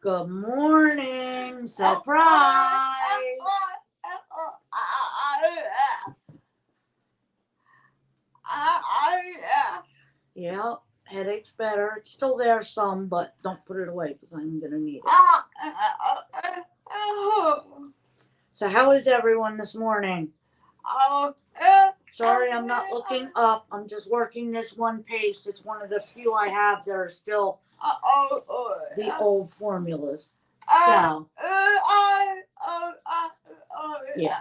Good morning. Surprise. Yep, headache's better. It's still there some, but don't put it away because I'm going to need it. So how is everyone this morning? Sorry, I'm not looking up. I'm just working this one paste. It's one of the few I have that are still the old formulas. So, yeah.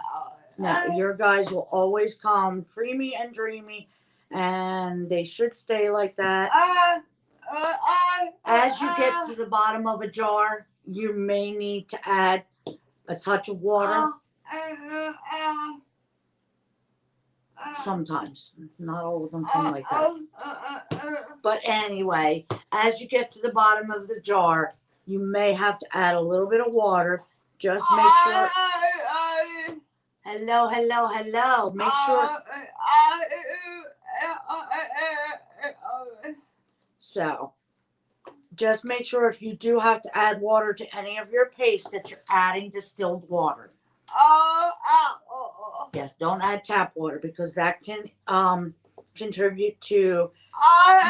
Now, your guys will always come creamy and dreamy, and they should stay like that. As you get to the bottom of a jar, you may need to add a touch of water. Sometimes, not all of them come like that. But anyway, as you get to the bottom of the jar, you may have to add a little bit of water. Just make sure. Hello, hello, hello. Make sure. So, just make sure if you do have to add water to any of your paste that you're adding distilled water. Yes, don't add tap water because that can contribute to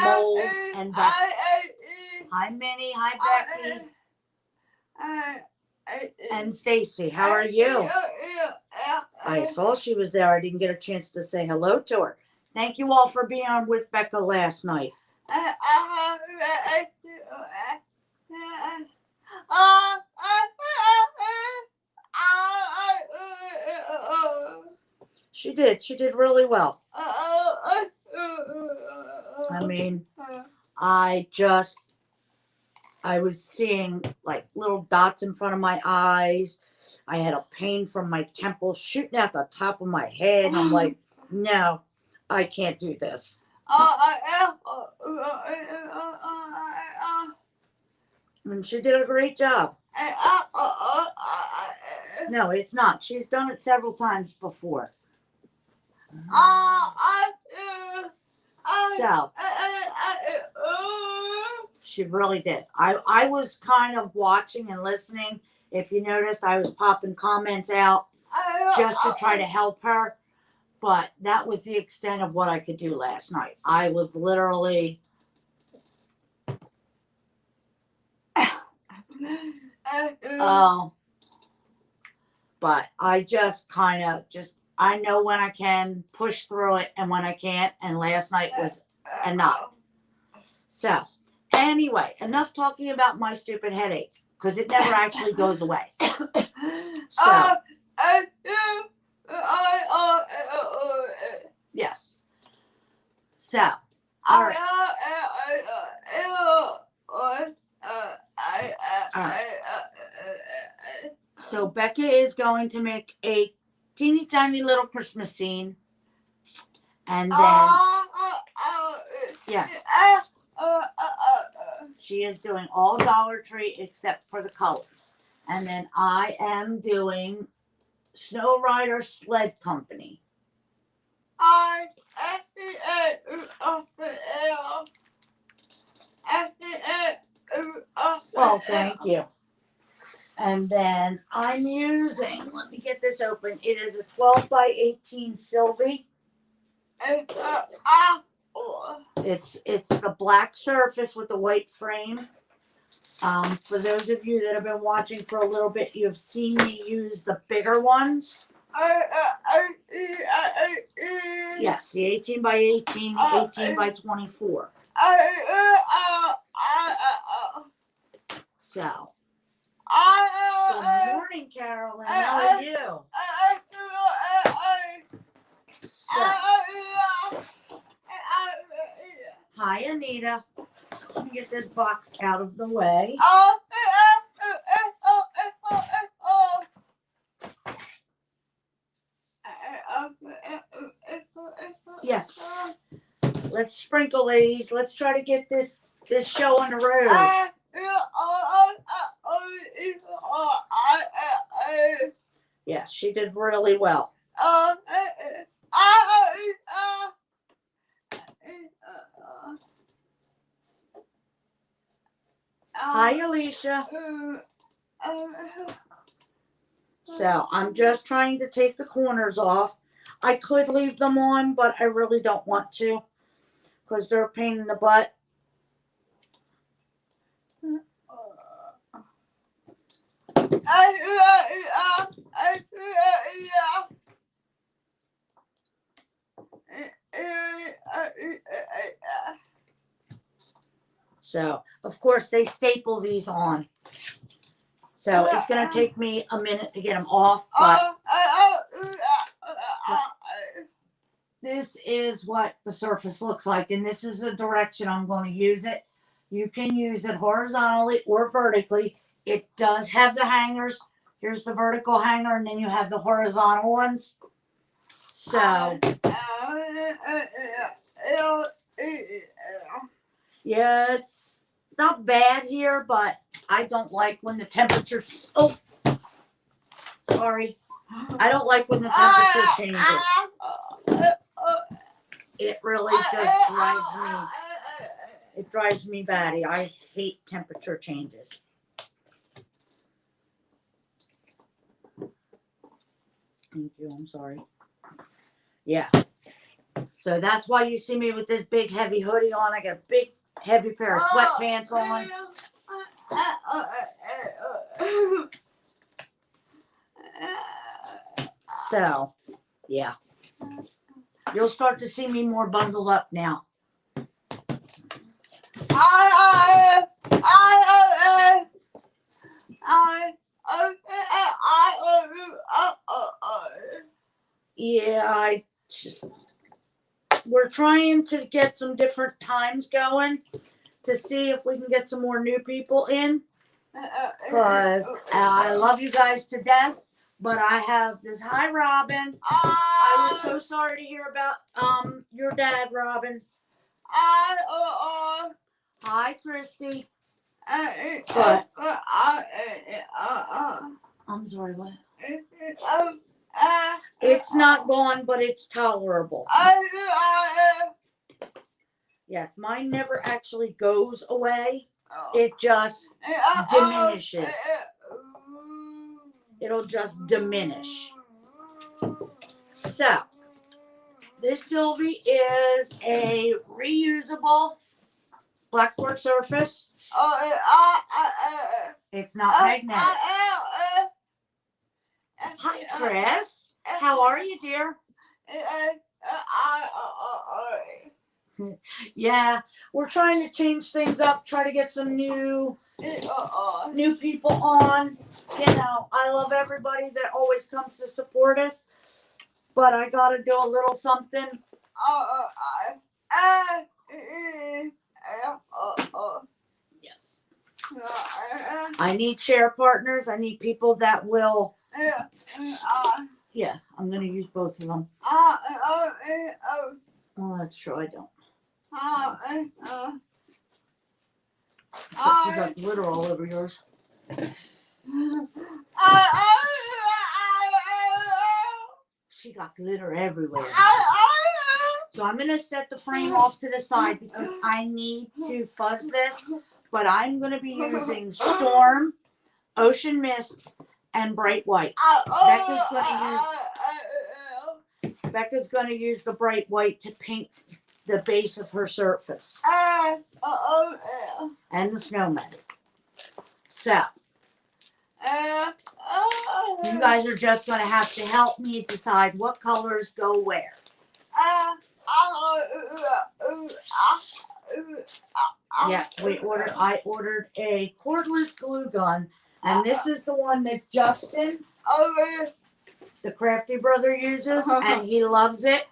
mold and bacteria. Hi, Minnie. Hi, Becky. And Stacy, how are you? I saw she was there. I didn't get a chance to say hello to her. Thank you all for being on with Becca last night. She did. She did really well. I mean, I was seeing like little dots in front of my eyes. I had a pain from my temple shooting at the top of my head. And I'm like, no, I can't do this. And she did a great job. No, it's not. She's done it several times before. So, she really did. I was kind of watching and listening. If you noticed, I was popping comments out just to try to help her. But that was the extent of what I could do last night. I was literally... but I just kind of I know when I can push through it and when I can't. And last night was enough. So, anyway, enough talking about my stupid headache because it never actually goes away. So, yes. So, all right. So Becca is going to make a teeny tiny little Christmas scene. And then, yes, she is doing all Dollar Tree except for the colors. And then I am doing Snow Rider Sled Company. Well, thank you. And then I'm using, let me get this open. It is a 12 by 18 Sylvie. It's the black surface with the white frame. For those of you that have been watching for a little bit, you've seen me use the bigger ones. Yes, the 18 by 18, the 18 by 24. So, good morning, Carolyn. How are you? So, hi, Anita. So let me get this box out of the way. Yes. Let's sprinkle, ladies. Let's try to get this show on the road. Yes, she did really well. Hi, Alicia. So I'm just trying to take the corners off. I could leave them on, but I really don't want to because they're a pain in the butt. So, of course, they staple these on. So it's going to take me a minute to get them off, but this is what the surface looks like, and this is the direction I'm going to use it. You can use it horizontally or vertically. It does have the hangers. Here's the vertical hanger, and then you have the horizontal ones. So, yeah, it's not bad here, but I don't like when the temperature, oh, sorry. I don't like when the temperature changes. It really just drives me, it drives me batty. I hate temperature changes. Thank you, I'm sorry. Yeah. So that's why you see me with this big heavy hoodie on. I got a big heavy pair of sweatpants on. So, yeah. You'll start to see me more bundled up now. Yeah, we're trying to get some different times going to see if we can get some more new people in. Because I love you guys to death, but I have this. Hi, Robin. I was so sorry to hear about your dad, Robin. Hi, Christy. But I'm sorry, what? It's not gone, but it's tolerable. Yes, mine never actually goes away. It just diminishes. It'll just diminish. So, this Sylvie is a reusable blackboard surface. It's not magnetic. Hi, Chris. How are you, dear? Yeah, we're trying to change things up, try to get some new people on. You know, I love everybody that always comes to support us, but I gotta do a little something. Yes. I need share partners. I need people that will. Yeah, I'm gonna use both of them. Oh, that's true. I don't. Except you got glitter all over yours. She got glitter everywhere. So I'm going to set the frame off to the side because I need to fuzz this. But I'm going to be using Storm, Ocean Mist, and Bright White. Becca's going to use the Bright White to paint the base of her surface. And the snowman. So, you guys are just going to have to help me decide what colors go where. Yeah, I ordered a cordless glue gun, and this is the one that Justin, the crafty brother, uses, and he loves it.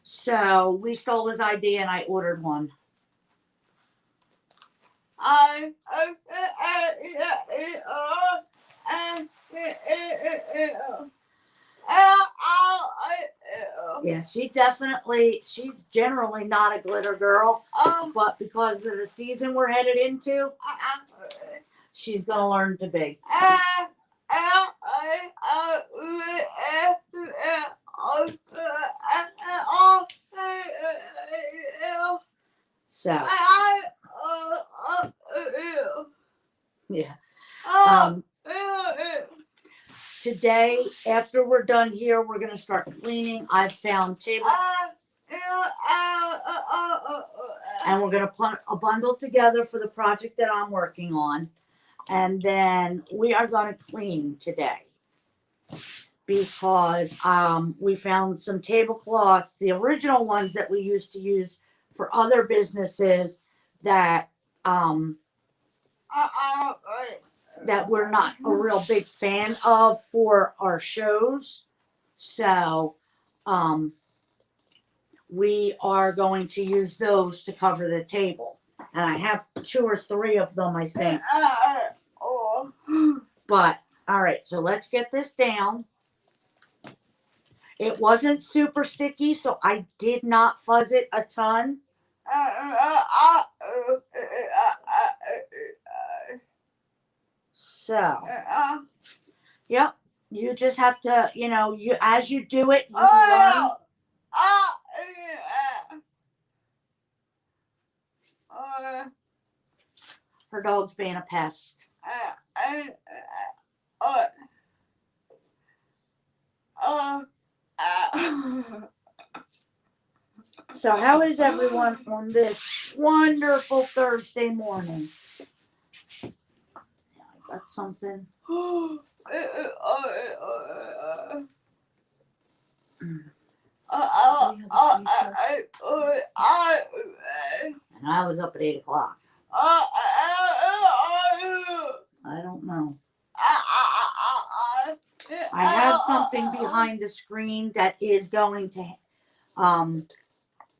So we stole his idea, and I ordered one. Yeah, she's generally not a glitter girl, but because of the season we're headed into, she's gonna learn to be. So, Yeah. Today, after we're done here, we're gonna start cleaning. I've found table, and we're gonna put a bundle together for the project that I'm working on, and then we are gonna clean today because we found some tablecloths, the original ones that we used to use for other businesses that that we're not a real big fan of for our shows. So we are going to use those to cover the table. And I have 2 or 3 of them, I think. But, all right, so let's get this down. It wasn't super sticky, so I did not fuzz it a ton. So, yep, you just have to, you as you do it, you learn. Her dog's being a pest. So how is everyone on this wonderful Thursday morning? Yeah, I got something. And I was up at 8 o'clock. I don't know. I have something behind the screen that is going to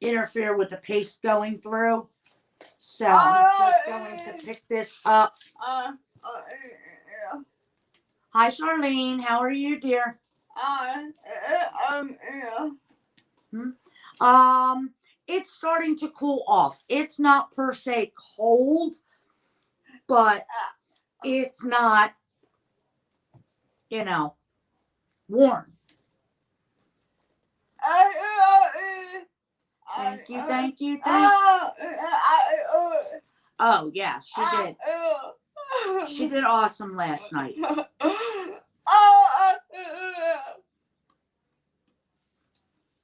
interfere with the paste going through. So I'm just going to pick this up. Hi, Charlene. How are you, dear? It's starting to cool off. It's not per se cold, but it's not, warm. Thank you, thank you, thank you. Oh, yeah, she did. She did awesome last night.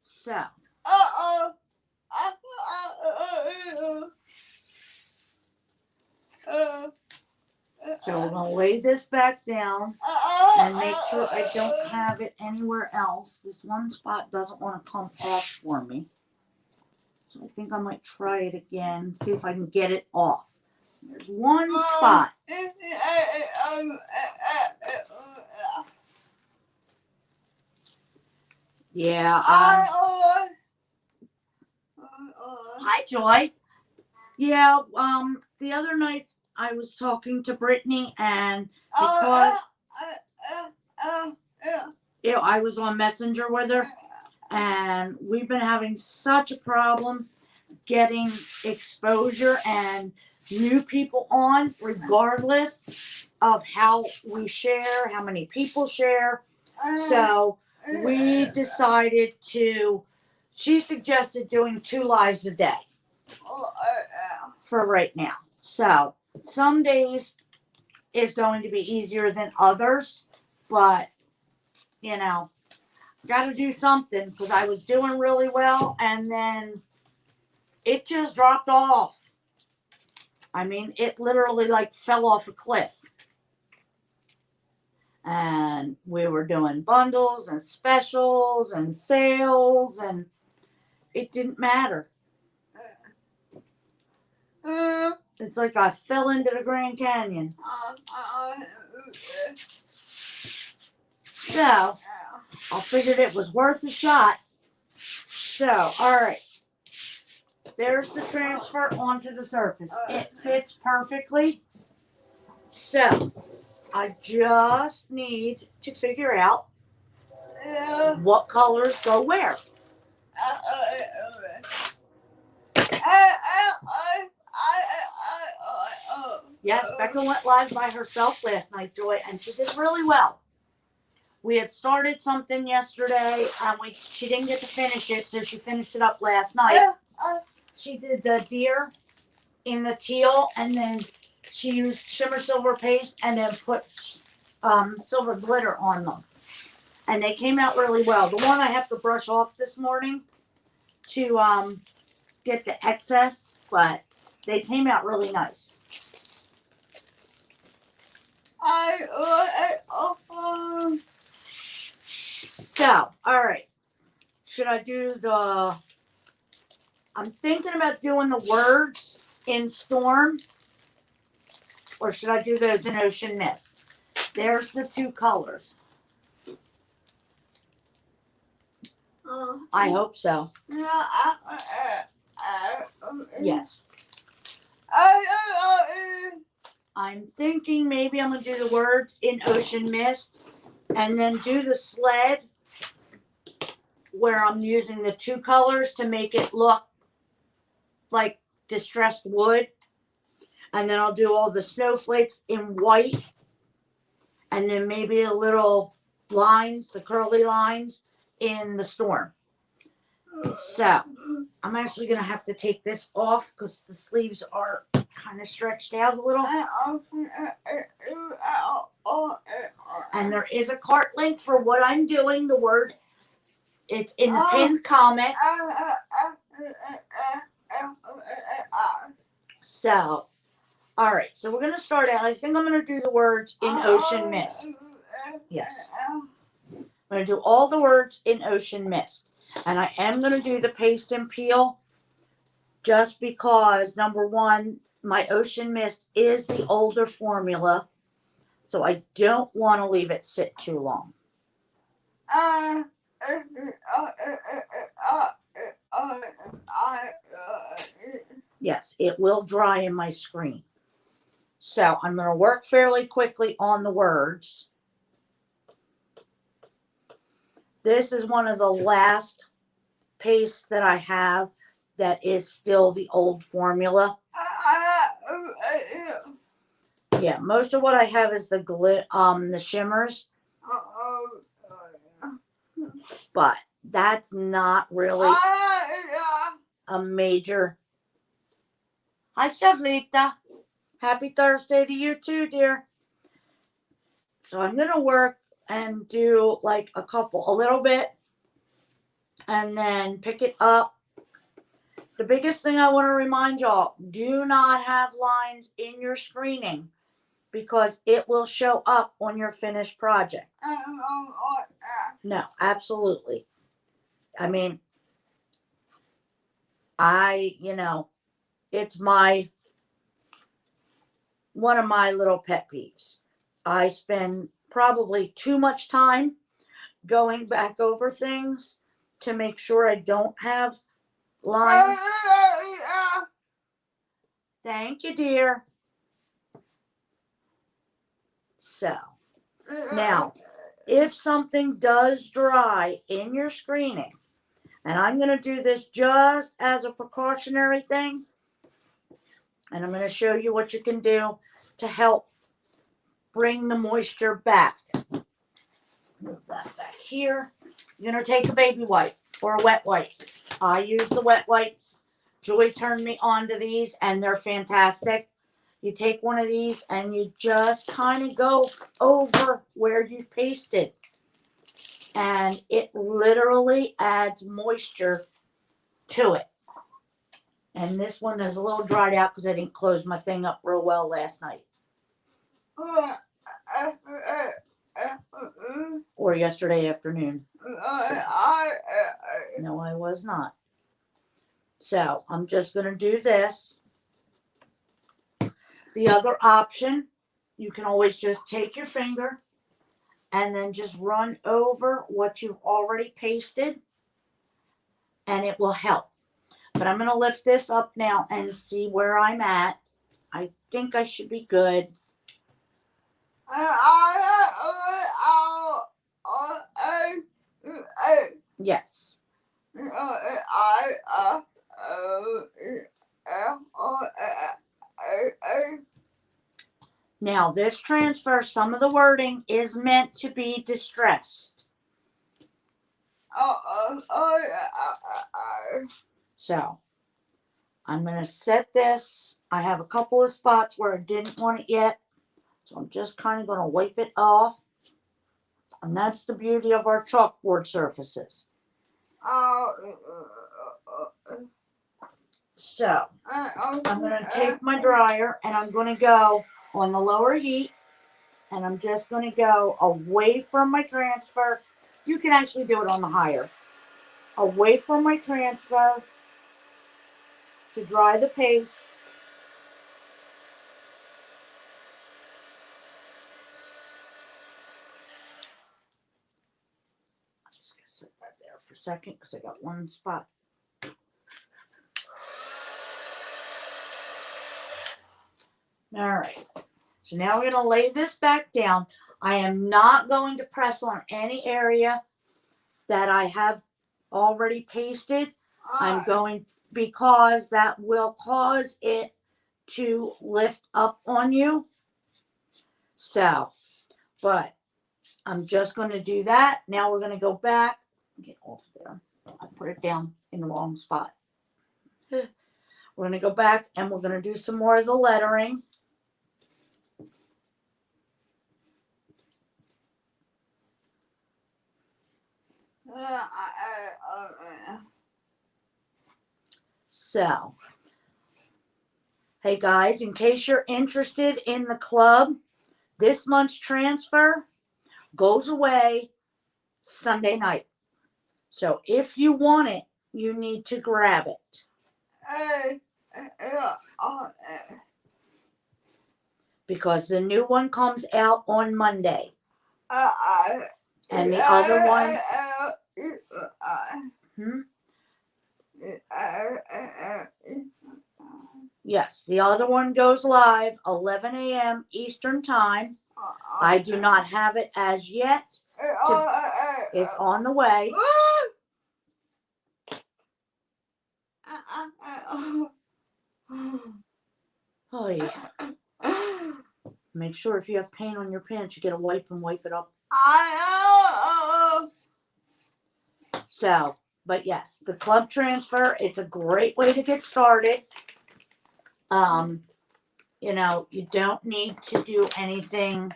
So. So we're going to lay this back down and make sure I don't have it anywhere else. This one spot doesn't want to come off for me. So I think I might try it again, see if I can get it off. There's one spot. Yeah. Hi, Joy. Yeah, the other night I was talking to Brittany, and because I was on Messenger with her, and we've been having such a problem getting exposure and new people on, regardless of how we share, how many people share. So we decided she suggested doing 2 lives a day for right now. So some days is going to be easier than others, but got to do something because I was doing really well and then it just dropped off. I mean, it literally fell off a cliff. And we were doing bundles and specials and sales, and it didn't matter. It's like I fell into the Grand Canyon. So I figured it was worth a shot. So, all right. There's the transfer onto the surface. It fits perfectly. So I just need to figure out what colors go where. Yes, Becca went live by herself last night, Joy, and she did really well. We had started something yesterday, and she didn't get to finish it, so she finished it up last night. She did the deer in the teal, and then she used shimmer silver paste and then put silver glitter on them. And they came out really well. The one I have to brush off this morning to get the excess, but they came out really nice. So, all right. Should I do the... I'm thinking about doing the words in Storm, or should I do those in Ocean Mist? There's the two colors. I hope so. Yes. I'm thinking maybe I'm going to do the words in Ocean Mist and then do the sled where I'm using the two colors to make it look like distressed wood. And then I'll do all the snowflakes in white. And then maybe a little lines, the curly lines in the Storm. So I'm actually going to have to take this off because the sleeves are kind of stretched out a little. And there is a cart link for what I'm doing. The word, it's in the pinned comment. So, all right. So we're going to start out. I think I'm going to do the words in Ocean Mist. Yes. I'm going to do all the words in Ocean Mist. And I am going to do the paste and peel just because, number one, my Ocean Mist is the older formula. So I don't want to leave it sit too long. Yes, it will dry in my screen. So I'm going to work fairly quickly on the words. This is one of the last pastes that I have that is still the old formula. Yeah, most of what I have is the shimmers. But that's not really a major. Hi, Shavlita. Happy Thursday to you too, dear. So I'm going to work and do like a little bit, and then pick it up. The biggest thing I want to remind y'all, do not have lines in your screening because it will show up on your finished project. No, absolutely. I mean, it's one of my little pet peeves. I spend probably too much time going back over things to make sure I don't have lines. Thank you, dear. So, now, if something does dry in your screening, and I'm going to do this just as a precautionary thing, and I'm going to show you what you can do to help bring the moisture back. Move that back here. You're going to take a baby wipe or a wet wipe. I use the wet wipes. Joy turned me on to these, and they're fantastic. You take one of these, and you just kind of go over where you've pasted. And it literally adds moisture to it. And this one is a little dried out because I didn't close my thing up real well last night. Or yesterday afternoon. So, no, I was not. So I'm just going to do this. The other option, you can always just take your finger and then just run over what you've already pasted, and it will help. But I'm going to lift this up now and see where I'm at. I think I should be good. Yes. Now, this transfer, some of the wording is meant to be distressed. So, I'm going to set this. I have a couple of spots where I didn't want it yet. So I'm just kind of going to wipe it off. And that's the beauty of our chalkboard surfaces. So I'm going to take my dryer and I'm going to go on the lower heat. And I'm just going to go away from my transfer. You can actually do it on the higher. Away from my transfer to dry the paste. I'm just going to sit right there for a second because I got one spot. All right. So now we're going to lay this back down. I am not going to press on any area that I have already pasted. I'm going, because that will cause it to lift up on you. So, but I'm just going to do that. Now we're going to go back. Get off there. I put it down in the wrong spot. We're going to go back and we're going to do some more of the lettering. So, hey guys, in case you're interested in the club, this month's transfer goes away Sunday night. So if you want it, you need to grab it. Because the new one comes out on Monday. And the other one... Yes, the other one goes live 11 a.m. Eastern Time. I do not have it as yet. It's on the way. Oh, yeah. Make sure if you have paint on your pants, you get a wipe and wipe it up. So, but yes, the club transfer, it's a great way to get started. You know, you don't need to do anything.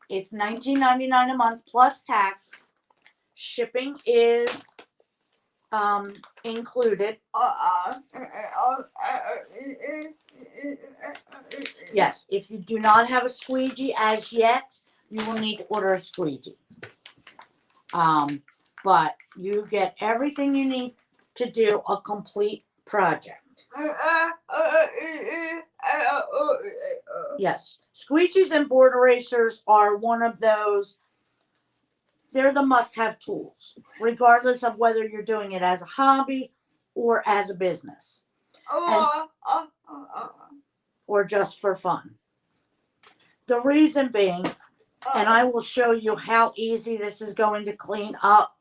It's $19.99 a month plus tax. Shipping is included. Yes, if you do not have a squeegee as yet, you will need to order a squeegee. But you get everything you need to do a complete project. Yes, squeegees and board erasers are one of those. They're the must-have tools, regardless of whether you're doing it as a hobby or as a business, or just for fun. The reason being, and I will show you how easy this is going to clean up.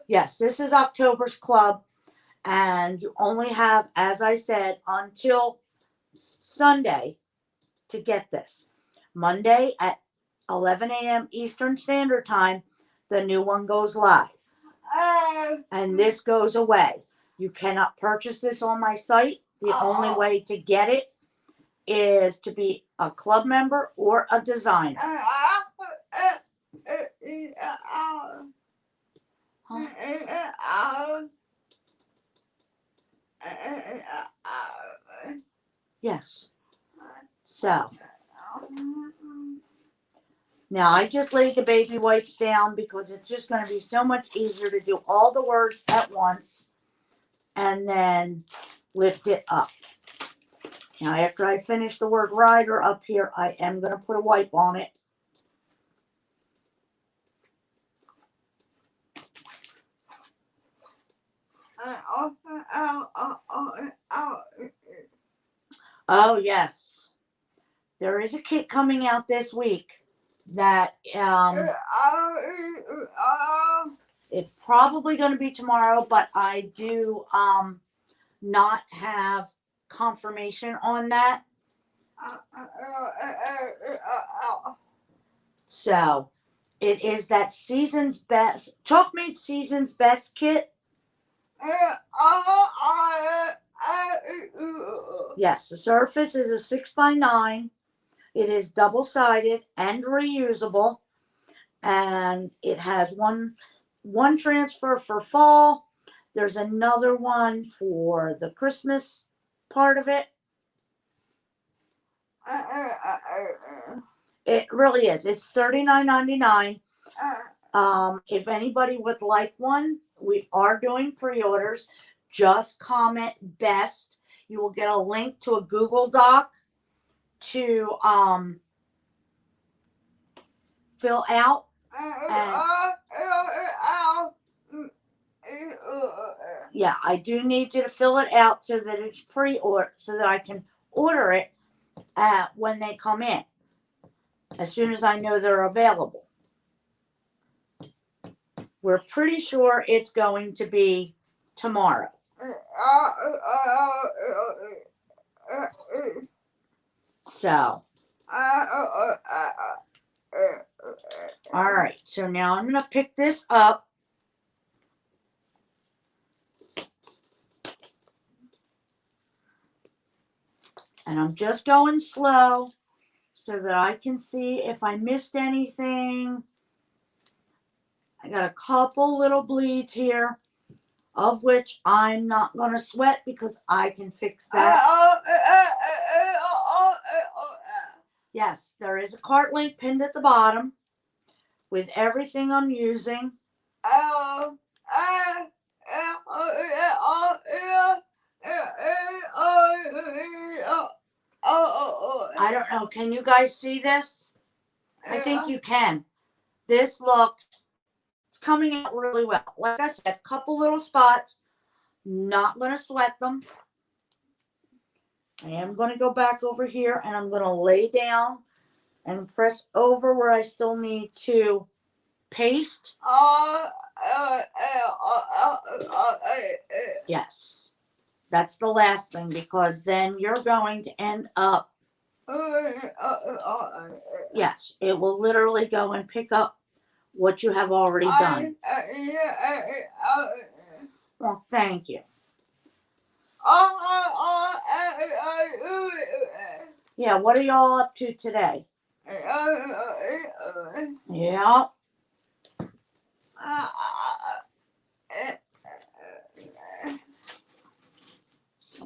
Yes, this is October's club, and you only have, as I said, until Sunday to get this. Monday at 11 a.m. Eastern Standard Time, the new one goes live. And this goes away. You cannot purchase this on my site. The only way to get it is to be a club member or a designer. Yes. So, now I just laid the baby wipes down because it's just going to be so much easier to do all the words at once and then lift it up. Now after I finish the word rider up here, I am going to put a wipe on it. Oh yes, there is a kit coming out this week that it's probably going to be tomorrow, but I do not have confirmation on that. So it is that Season's Best, Chalkmate Season's Best kit. Yes, the Surface is a 6x9. It is double-sided and reusable, and it has one transfer for fall. There's another one for the Christmas part of it. It really is. It's $39.99. If anybody would like one, we are doing pre-orders. Just comment best. You will get a link to a Google Doc to fill out. Yeah, I do need you to fill it out so that it's pre-order, so that I can order it when they come in, as soon as I know they're available. We're pretty sure it's going to be tomorrow. So, all right. So now I'm going to pick this up. And I'm just going slow so that I can see if I missed anything. I got a couple little bleeds here, of which I'm not going to sweat because I can fix that. Yes, there is a cart link pinned at the bottom with everything I'm using. I don't know. Can you guys see this? I think you can. This looks, it's coming out really well. Like I said, a couple little spots. Not going to sweat them. I am going to go back over here and I'm going to lay down and press over where I still need to paste. Yes. That's the last thing, because then you're going to end up. Yes, it will literally go and pick up what you have already done. Well, thank you. Yeah, what are y'all up to today? Yeah.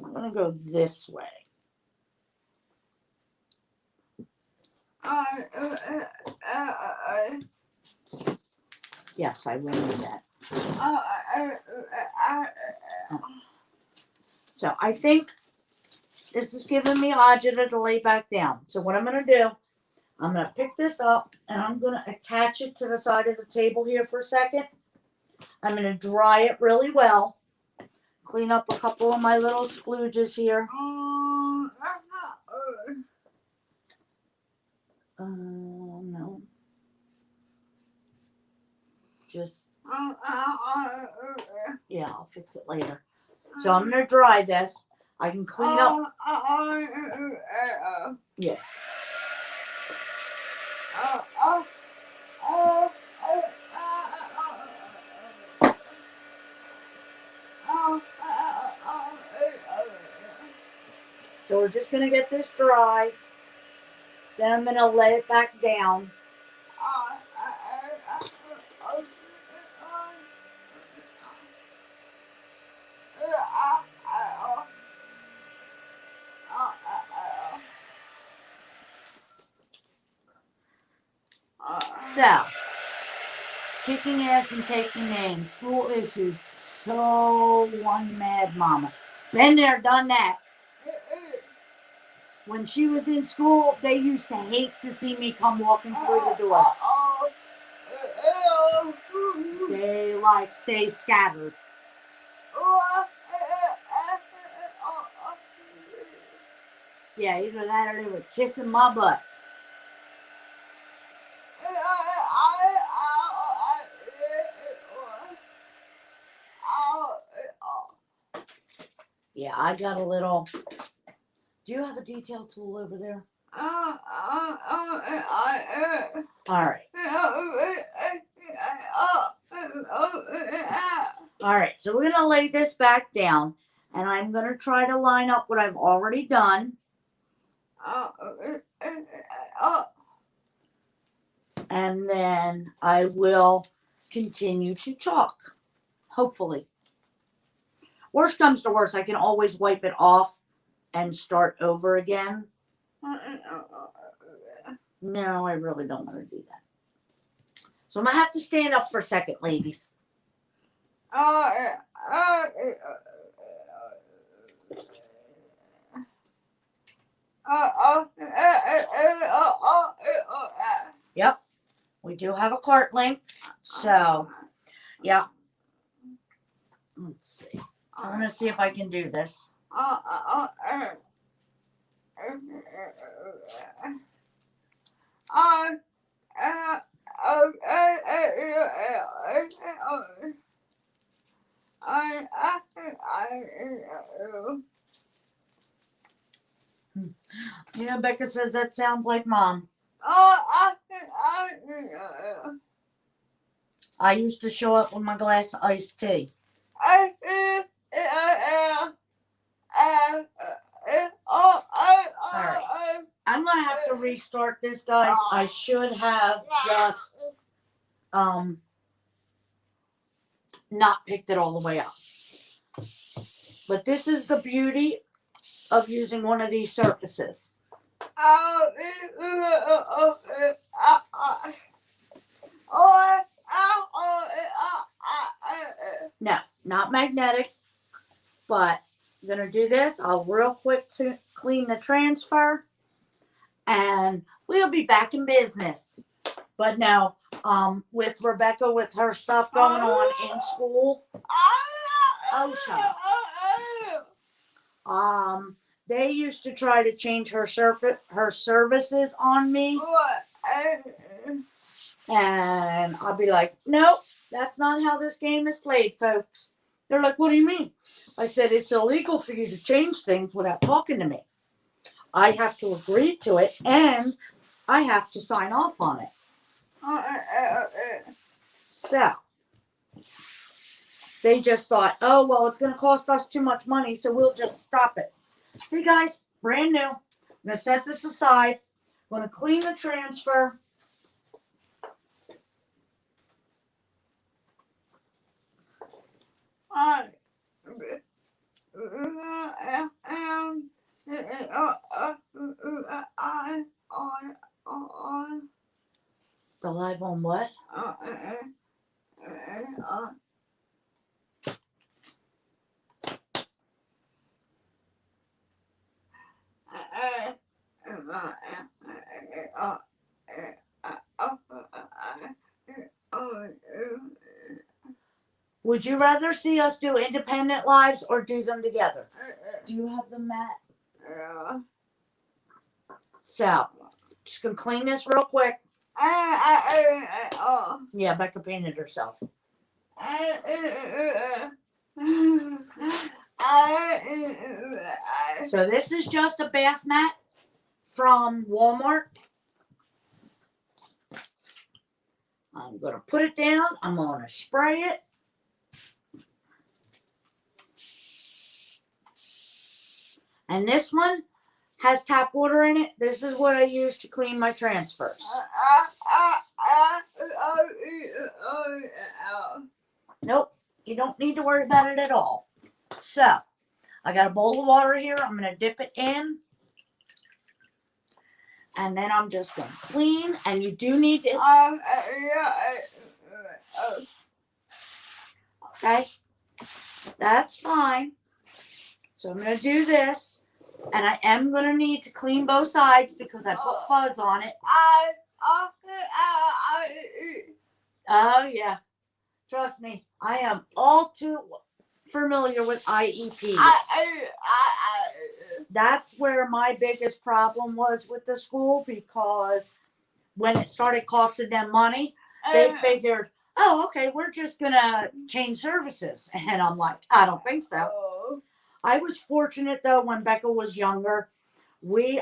I'm going to go this way. Yes, I will do that. So I think this is giving me agita to lay back down. So what I'm going to do, I'm going to pick this up and I'm going to attach it to the side of the table here for a second. I'm going to dry it really well. Clean up a couple of my little splooges here. No. Just, yeah, I'll fix it later. So I'm going to dry this. I can clean up. Yeah. So we're just going to get this dry. Then I'm going to lay it back down. So, kicking ass and taking names. School issues. So one mad mama. Been there, done that. When she was in school, they used to hate to see me come walking through the door. They scattered. Yeah, either that or they were kissing my butt. Yeah, I got a little. Do you have a detail tool over there? All right. All right, so we're gonna lay this back down, and I'm gonna try to line up what I've already done. And then I will continue to chalk, hopefully. Worst comes to worst, I can always wipe it off and start over again. No, I really don't want to do that. So I'm going to have to stand up for a second, ladies. Yep, we do have a cart link. So, yeah. Let's see. I want to see if I can do this. Yeah, Becca says that sounds like Mom. I used to show up with my glass of iced tea. Alright. I'm gonna have to restart this, guys. I should have just not picked it all the way up. But this is the beauty of using one of these surfaces. No, not magnetic, but I'm going to do this. I'll real quick clean the transfer, and we'll be back in business. But no, with Rebecca, with her stuff going on in school, oh, shut up. They used to try to change her services on me. And I'll be like, nope, that's not how this game is played, folks. They're like, what do you mean? I said, it's illegal for you to change things without talking to me. I have to agree to it, and I have to sign off on it. So, they just thought, oh, well, it's going to cost us too much money, so we'll just stop it. See, guys, brand new. I'm going to set this aside. I'm going to clean the transfer. The live on what? Would you rather see us do independent lives or do them together? Do you have the mat? Yeah. So, just gonna clean this real quick. Yeah, Becca painted herself. So this is just a bath mat from Walmart. I'm gonna put it down. I'm gonna spray it. And this one has tap water in it. This is what I use to clean my transfers. Nope, you don't need to worry about it at all. So, I got a bowl of water here. I'm going to dip it in. And then I'm just going to clean. And you do need to... Okay, that's fine. So I'm going to do this. And I am going to need to clean both sides because I put fuzz on it. Oh, yeah. Trust me, I am all too familiar with IEPs. That's where my biggest problem was with the school, because when it started costing them money, they figured, oh, okay, we're just going to change services. And I'm like, I don't think so. I was fortunate, though, when Becca was younger.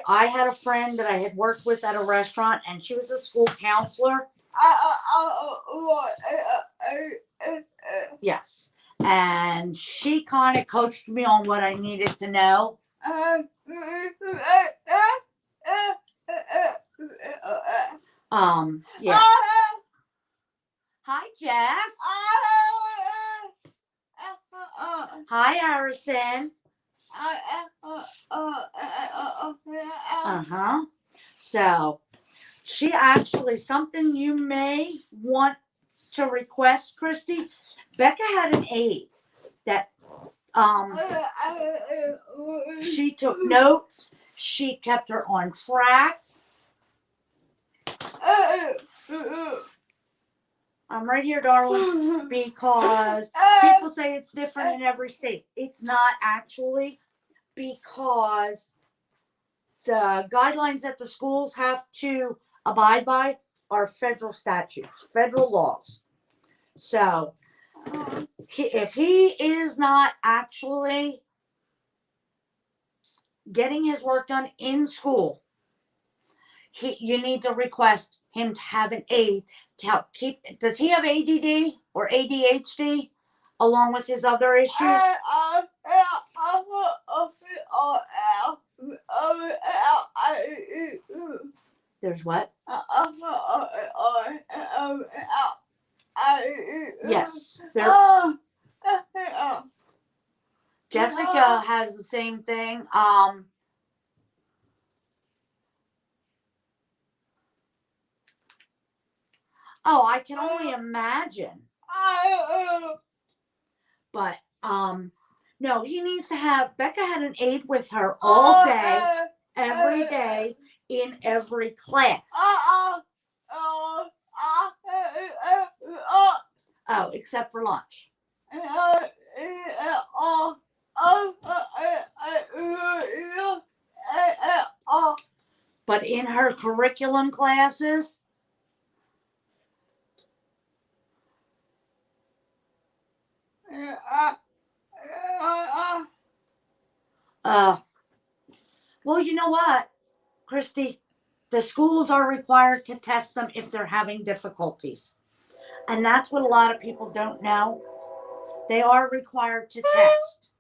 I had a friend that I had worked with at a restaurant, and she was a school counselor. Yes. and she kind of coached me on what I needed to know. Yeah. Hi, Jess. Hi, Harrison. So, she actually, something you may want to request, Christy. Becca had an aide that she took notes. She kept her on track. I'm right here, darling, because people say it's different in every state. It's not actually, because the guidelines that the schools have to abide by are federal statutes, federal laws. So if he is not actually getting his work done in school, you need to request him to have an aide to help keep. Does he have ADD or ADHD along with his other issues? There's what? Yes. Jessica has the same thing. Oh, I can only imagine. But no, he needs to have. Becca had an aide with her all day, every day, in every class. Oh, except for lunch. But in her curriculum classes, well, you know what, Christy? The schools are required to test them if they're having difficulties. And that's what a lot of people don't know. They are required to test.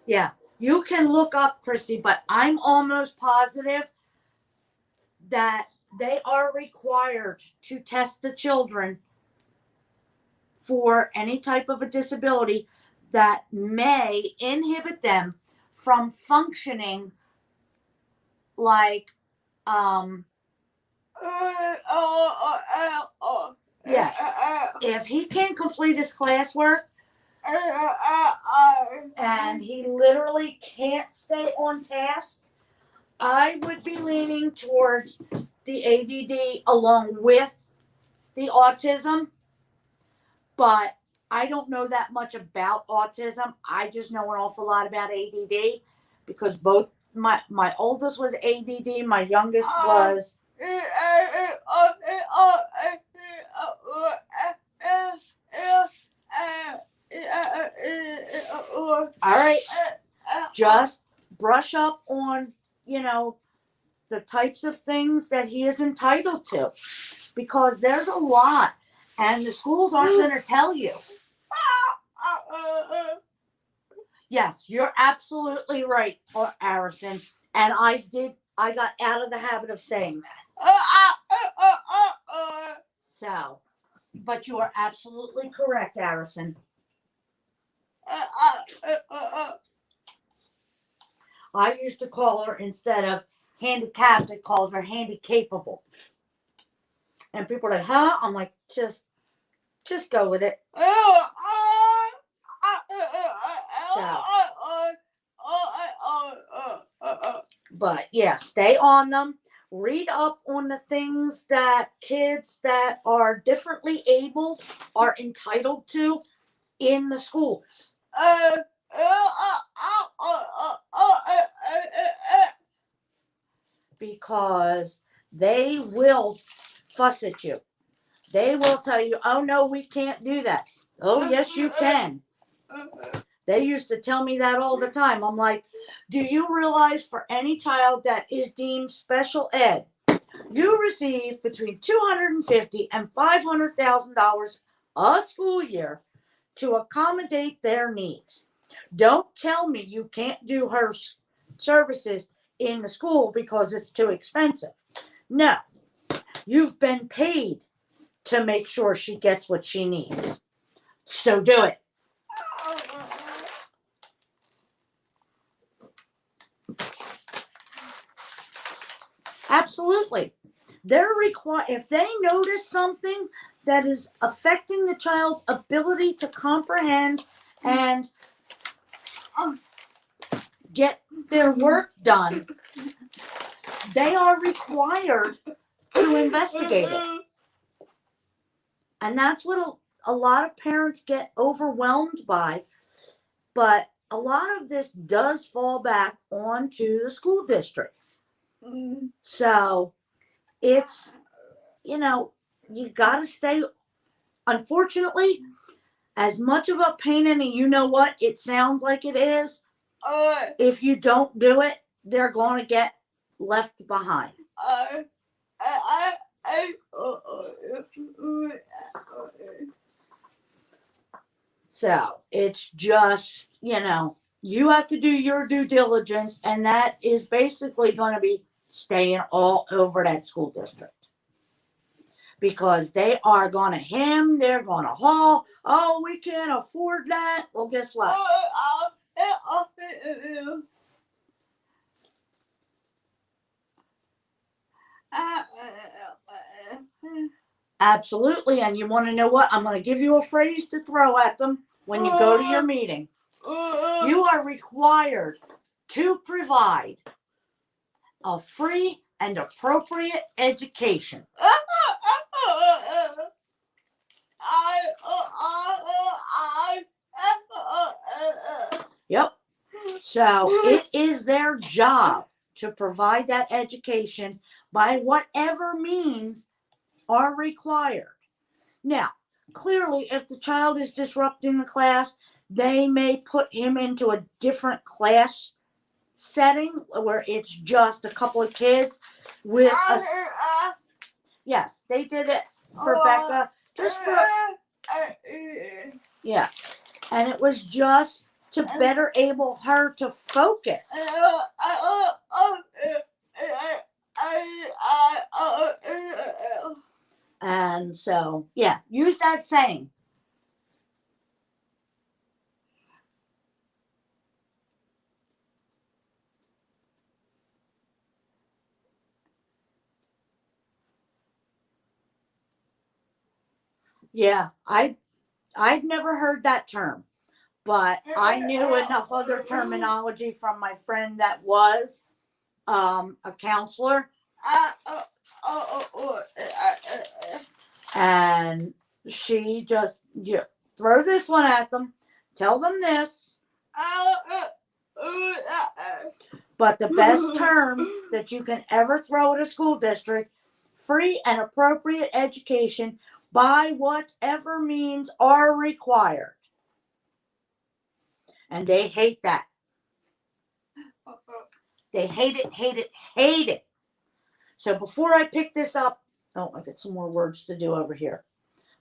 Yeah, you can look up, Christy, but I'm almost positive that they are required to test the children for any type of a disability that may inhibit them from functioning like if he can't complete his classwork and he literally can't stay on task, I would be leaning towards the ADD along with the autism. But I don't know that much about autism. I just know an awful lot about ADD because both my oldest was ADD, my youngest was. All right, just brush up on, the types of things that he is entitled to, because there's a lot, and the schools aren't going to tell you. Yes, you're absolutely right, Harrison, and I got out of the habit of saying that. So, but you are absolutely correct, Harrison. I used to call her, instead of handicapped, I called her handy-capable. And people are like, huh? I'm like, just go with it. But yeah, stay on them. Read up on the things that kids that are differently able are entitled to in the schools. Because they will fuss at you. They will tell you, oh no, we can't do that. Oh yes, you can. They used to tell me that all the time. I'm like, do you realize for any child that is deemed special ed, you receive between $250,000 and $500,000 a school year to accommodate their needs. Don't tell me you can't do her services in the school because it's too expensive. No, you've been paid to make sure she gets what she needs. So do it. Absolutely. They're required, if they notice something that is affecting the child's ability to comprehend and get their work done, they are required to investigate it. And that's what a lot of parents get overwhelmed by. But a lot of this does fall back onto the school districts. So it's, you got to stay. Unfortunately, as much of a pain in the it sounds like it is, if you don't do it, they're going to get left behind. So it's just, you have to do your due diligence, and that is basically going to be staying all over that school district. Because they are going to hem, they're going to haul. Oh, we can't afford that. Well, guess what? Absolutely. And you want to know what? I'm going to give you a phrase to throw at them when you go to your meeting. You are required to provide a free and appropriate education. Yep. So it is their job to provide that education by whatever means are required. Now, clearly, if the child is disrupting the class, they may put him into a different class setting where it's just a couple of kids with a... Yes, they did it for Becca. Just for... Yeah. And it was just to better able her to focus. And so, yeah, use that saying. Yeah, I'd never heard that term, but I knew enough other terminology from my friend that was a counselor. And she just throw this one at them, tell them this. But the best term that you can ever throw at a school district, free and appropriate education by whatever means are required. And they hate that. They hate it, hate it, hate it. So before I pick this up, I got some more words to do over here.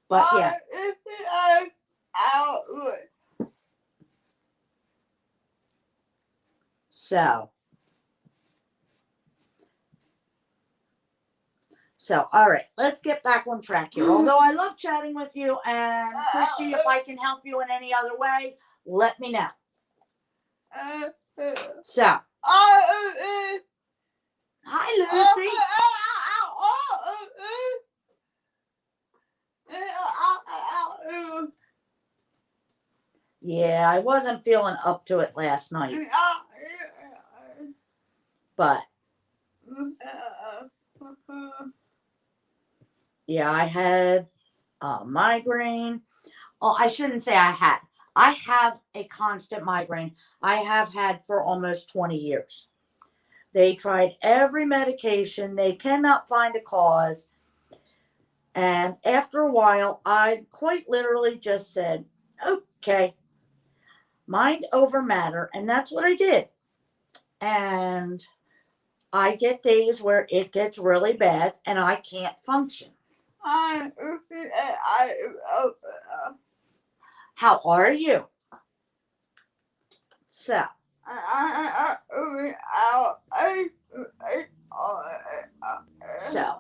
But yeah. So, all right, let's get back on track here. Although I love chatting with you, and Christy, if I can help you in any other way, let me know. So, hi, Lucy. Yeah, I wasn't feeling up to it last night. But yeah, I had a migraine. Oh, I shouldn't say I had. I have a constant migraine. I have had for almost 20 years. They tried every medication. They cannot find a cause. And after a while, I quite literally just said, okay, mind over matter. And that's what I did. And I get days where it gets really bad and I can't function. How are you? So,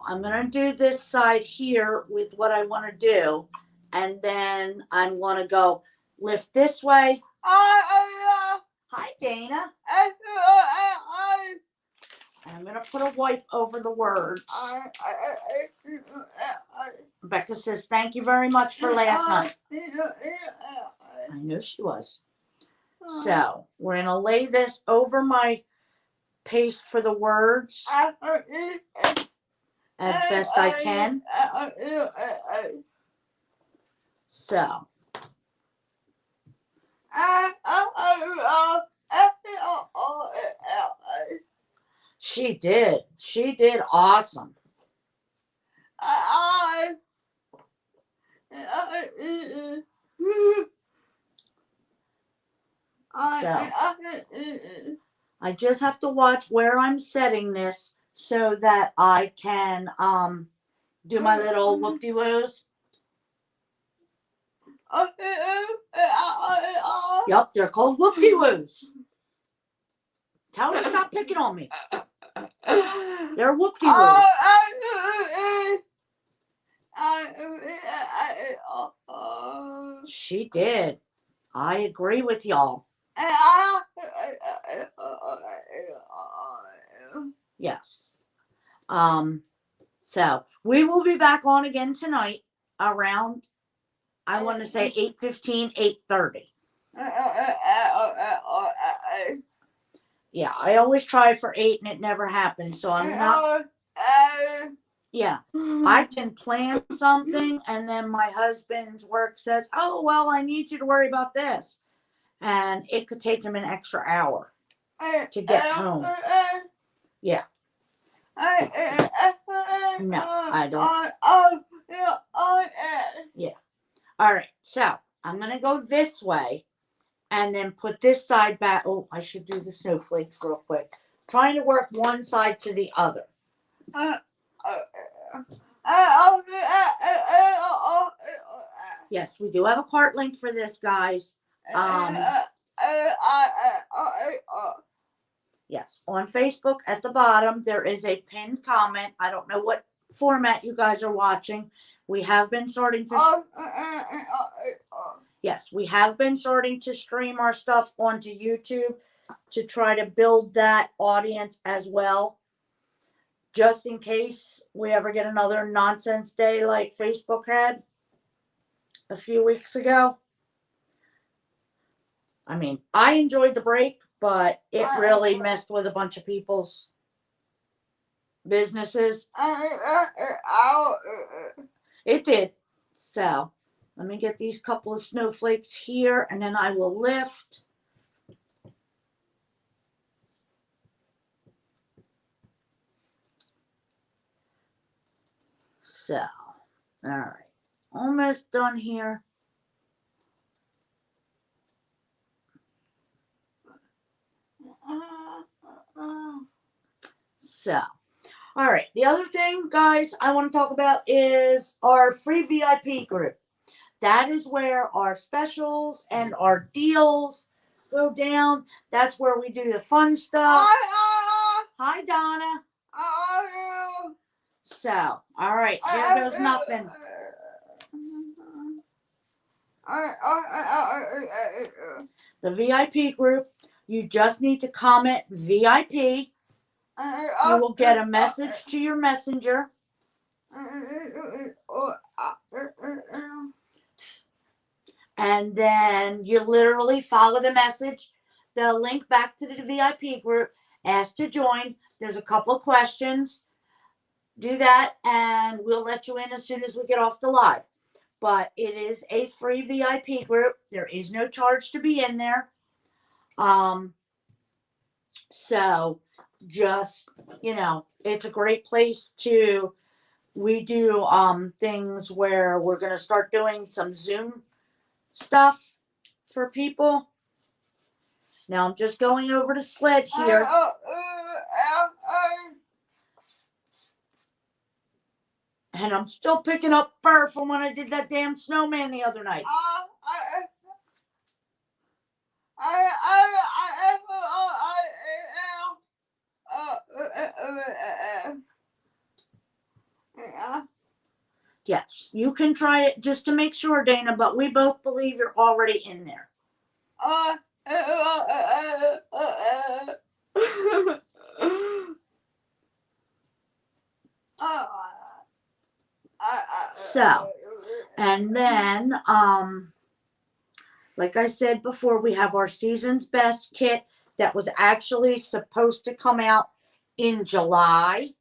I'm going to do this side here with what I want to do. And then I'm going to go lift this way. Hi, Dana. And I'm going to put a wipe over the words. Rebecca says, thank you very much for last night. I know she was. So, we're going to lay this over my paste for the words as best I can. So. She did. She did awesome. So, I just have to watch where I'm setting this so that I can do my little whoop-de-woos. Yup, they're called whoop-de-woos. Tell her to stop picking on me. They're whoop-de-woos. She did. I agree with y'all. Yes. So we will be back on again tonight around, I want to say 8:15, 8:30. Yeah, I always try for 8 and it never happens. So I'm not. Yeah, I can plan something and then my husband's work says, oh, well, I need you to worry about this. And it could take him an extra hour to get home. Yeah. No, I don't. Yeah. All right, so I'm going to go this way and then put this side back. Oh, I should do the snowflakes real quick. Trying to work one side to the other. Yes, we do have a cart link for this, guys. Yes, on Facebook at the bottom, there is a pinned comment. I don't know what format you guys are watching. We have been starting to... Yes, we have been starting to stream our stuff onto YouTube to try to build that audience as well. Just in case we ever get another nonsense day like Facebook had a few weeks ago. I mean, I enjoyed the break, but it really messed with a bunch of people's businesses. It did. So, let me get these couple of snowflakes here, and then I will lift. So, all right. Almost done here. So, all right. The other thing, guys, I want to talk about is our free VIP group. That is where our specials and our deals go down. That's where we do the fun stuff. Hi, Donna. So, all right. Here goes nothing. The VIP group, you just need to comment VIP. You will get a message to your messenger. And then you literally follow the message, the link back to the VIP group, ask to join. There's a couple of questions. Do that, and we'll let you in as soon as we get off the live. But it is a free VIP group. There is no charge to be in there. So just, it's a great place to, we do things where we're going to start doing some Zoom stuff for people. Now I'm just going over to Sled here. And I'm still picking up fur from when I did that damn snowman the other night. Yes, you can try it just to make sure, Dana, but we both believe you're already in there. So, and then, like I said before, we have our season's best kit that was actually supposed to come out in July.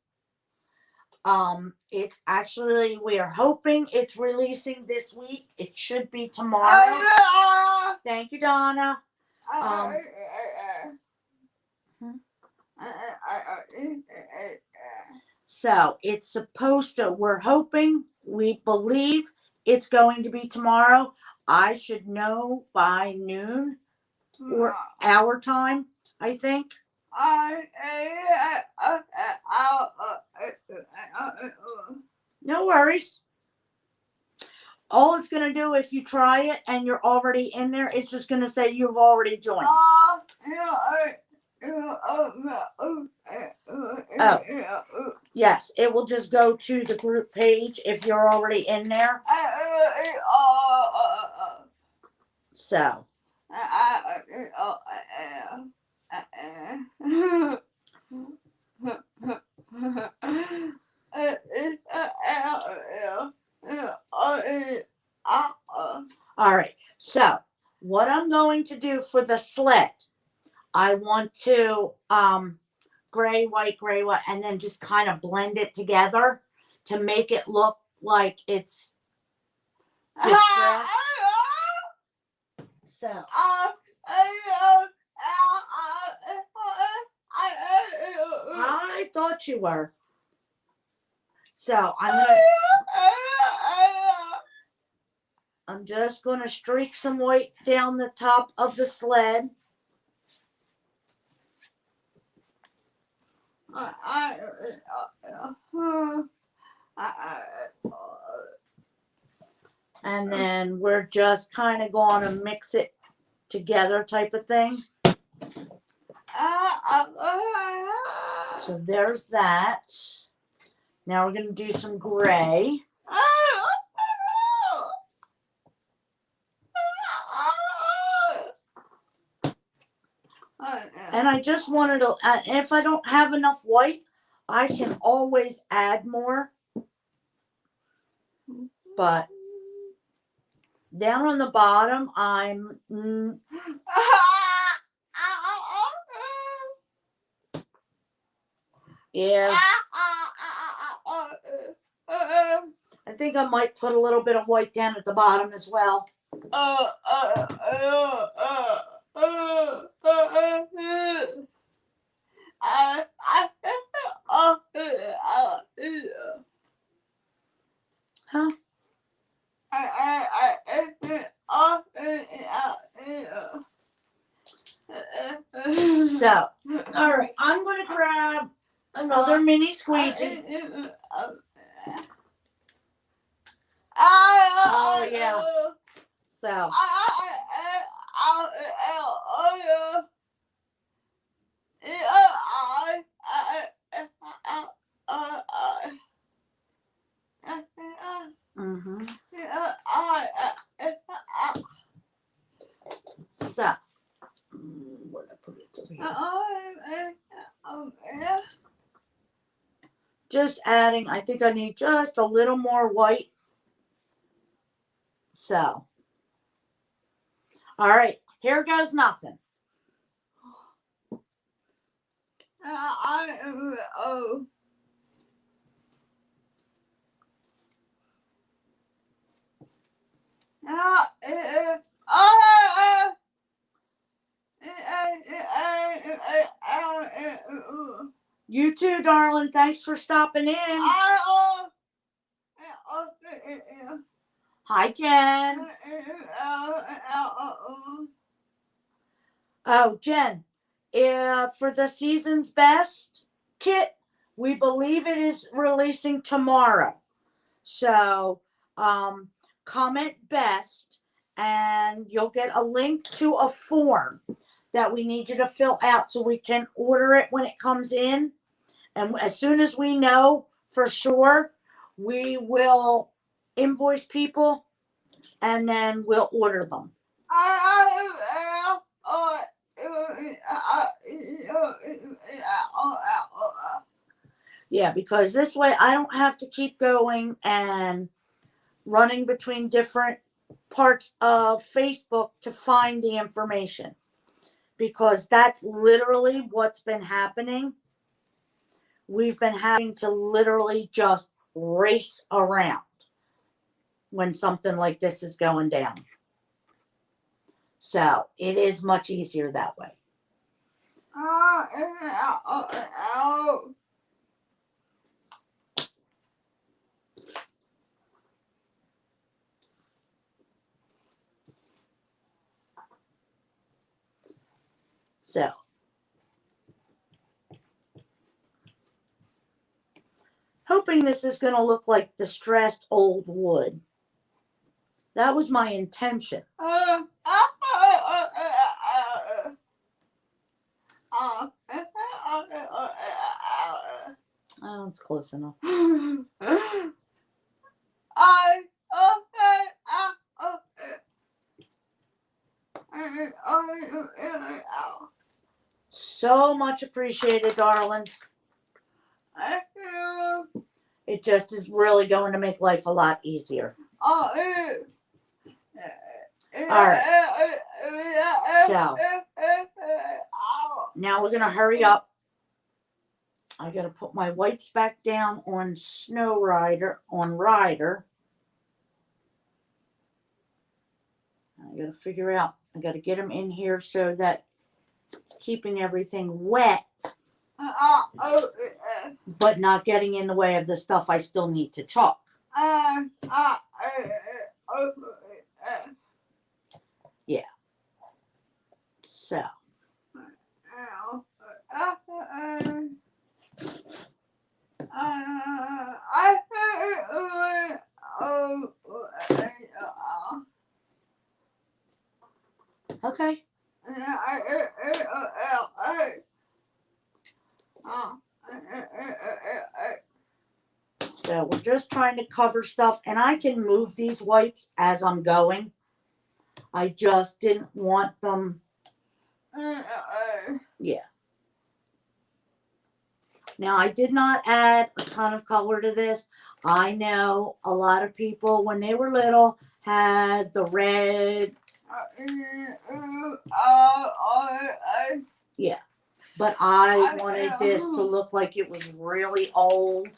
It's actually, we are hoping it's releasing this week. It should be tomorrow. Thank you, Donna. So it's supposed to, we're hoping, we believe it's going to be tomorrow. I should know by noon or our time, I think. No worries. All it's going to do if you try it and you're already in there, it's just going to say you've already joined. Oh, yes, it will just go to the group page if you're already in there. So. All right, so what I'm going to do for the sled, I want to gray, white, and then just kind of blend it together to make it look like it's distressed. So I thought you were. So I'm just gonna streak some white down the top of the sled. And then we're just kind of going to mix it together type of thing. So there's that. Now we're going to do some gray. And I just wanted to, and if I don't have enough white, I can always add more. But down on the bottom, I'm yeah. I think I might put a little bit of white down at the bottom as well. Huh? So, all right, I'm going to grab another mini squeegee. Oh, yeah. So. Mm-hmm. So, where did I put it? Here. Just adding, I think I need just a little more white. So, all right, here goes nothing. You too, darling. Thanks for stopping in. Hi, Jen. Oh, Jen, for the season's best kit, we believe it is releasing tomorrow. So comment best and you'll get a link to a form that we need you to fill out so we can order it when it comes in. And as soon as we know for sure, we will invoice people and then we'll order them. Yeah, because this way I don't have to keep going and running between different parts of Facebook to find the information. Because that's literally what's been happening. We've been having to literally just race around when something like this is going down. So it is much easier that way. So hoping this is going to look like distressed old wood. That was my intention. Oh, it's close enough. So much appreciated, darling. It just is really going to make life a lot easier. All right. So now we're going to hurry up. I got to put my wipes back down on Snow Rider, on Ryder. I got to figure out, I got to get them in here so that it's keeping everything wet, but not getting in the way of the stuff I still need to chalk. Yeah. So. Okay. So we're just trying to cover stuff, and I can move these wipes as I'm going. I just didn't want them. Yeah. Now, I did not add a ton of color to this. I know a lot of people, when they were little, had the red. Yeah. But I wanted this to look like it was really old.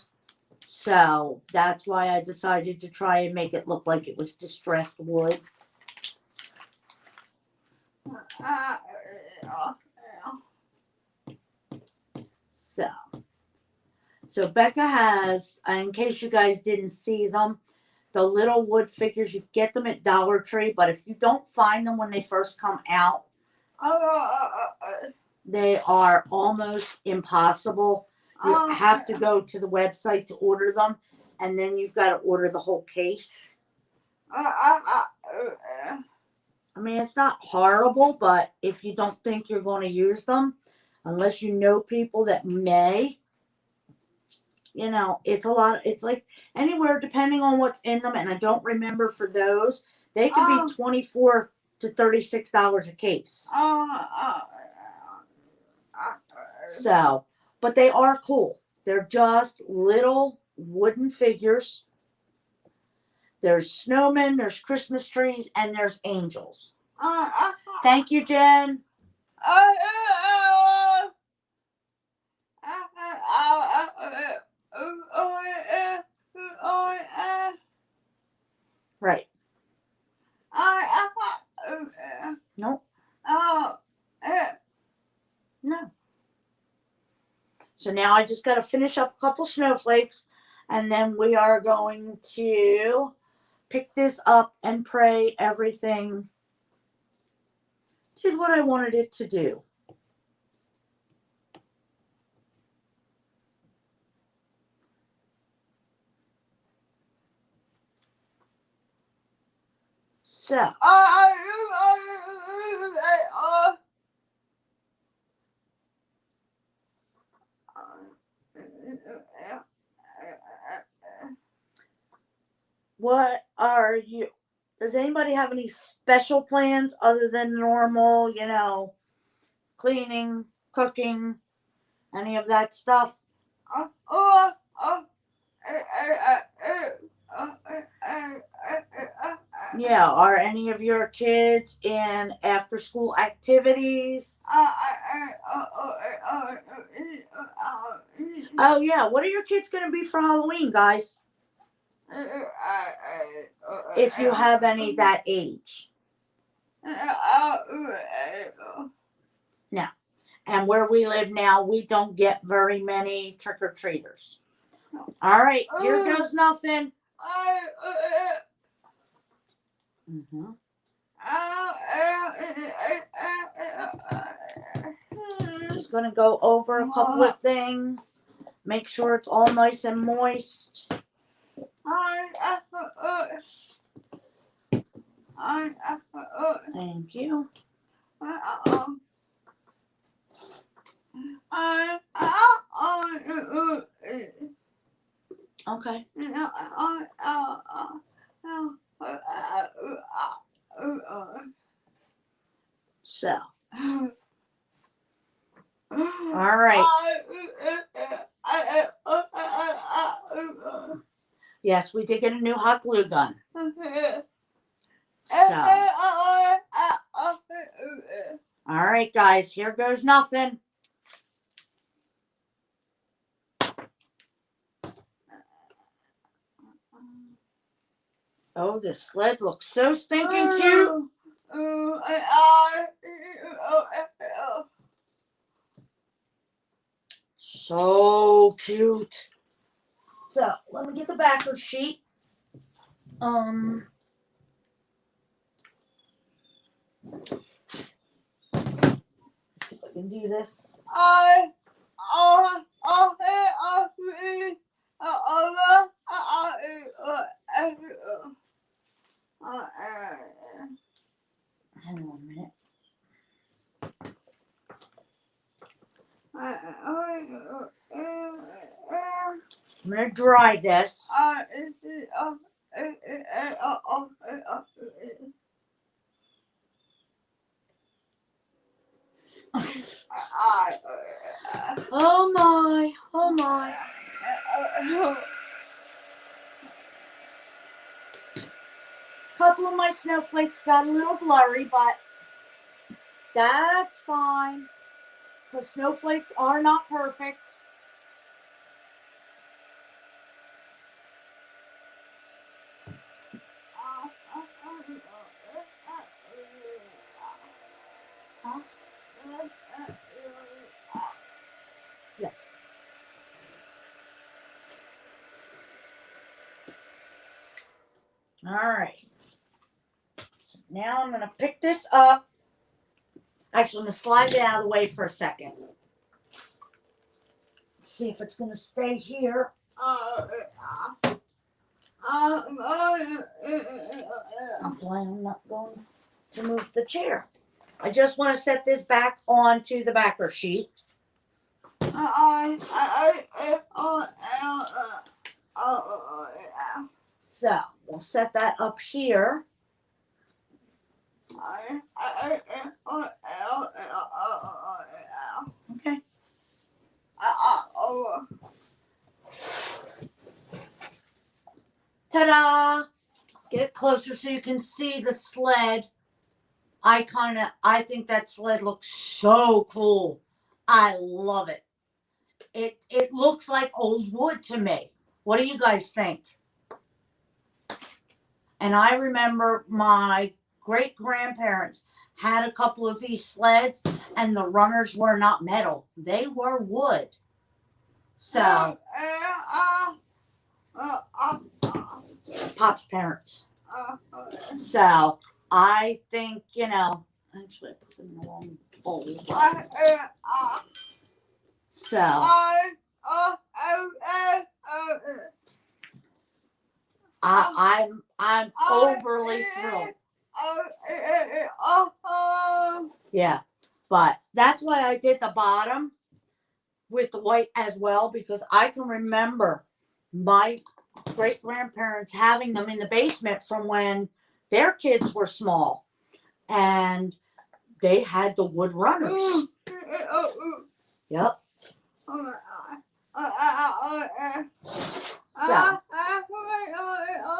So that's why I decided to try and make it look like it was distressed wood. So Becca has, in case you guys didn't see them, the little wood figures. You get them at Dollar Tree, but if you don't find them when they first come out, they are almost impossible. You have to go to the website to order them, and then you've got to order the whole case. I mean, it's not horrible, but if you don't think you're going to use them, unless you know people that may, you know, it's a lot. It's like anywhere, depending on what's in them. And I don't remember for those, they could be $24 to $36 a case. So, but they are cool. They're just little wooden figures. There's snowmen, there's Christmas trees, and there's angels. Thank you, Jen. Right. Nope. No. So now I just got to finish up a couple snowflakes, and then we are going to pick this up and pray everything did what I wanted it to do. So, what are you? Does anybody have any special plans other than normal, cleaning, cooking, any of that stuff? Yeah, are any of your kids in after school activities? Oh, yeah. What are your kids going to be for Halloween, guys? If you have any that age. No. And where we live now, we don't get very many trick-or-treaters. All right, here goes nothing. Mm-hmm. Just going to go over a couple of things. Make sure it's all nice and moist. Thank you. Okay. So. All right. Yes, we did get a new hot glue gun. So. All right, guys, here goes nothing. Oh, this sled looks so stinking cute. So cute. So, let me get the backer sheet. See if I can do this. Hang on a minute. I'm going to dry this. Oh my, oh my. A couple of my snowflakes got a little blurry, but that's fine. The snowflakes are not perfect. Huh? Yes. All right. So now I'm going to pick this up. Actually, I'm going to slide it out of the way for a second. See if it's going to stay here. That's why I'm not going to move the chair. I just want to set this back onto the backer sheet. So we'll set that up here. Okay. Ta-da! Get it closer so you can see the sled. I think that sled looks so cool. I love it. It looks like old wood to me. What do you guys think? And I remember my great-grandparents had a couple of these sleds, and the runners were not metal. They were wood. So, Pop's parents. So, I think, actually I put them in the wrong bowl. So, I'm overly thrilled. Yeah, but that's why I did the bottom with the white as well, because I can remember my great grandparents having them in the basement from when their kids were small, and they had the wood runners. Yep. So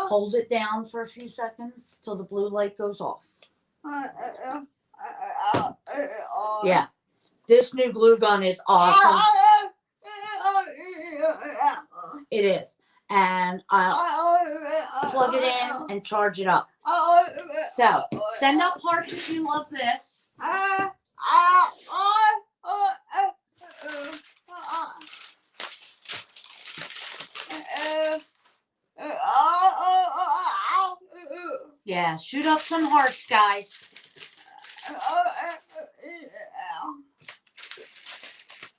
hold it down for a few seconds till the blue light goes off. Yeah. This new glue gun is awesome. It is. And I'll plug it in and charge it up. So send up hearts if you love this. Yeah, shoot up some hearts, guys.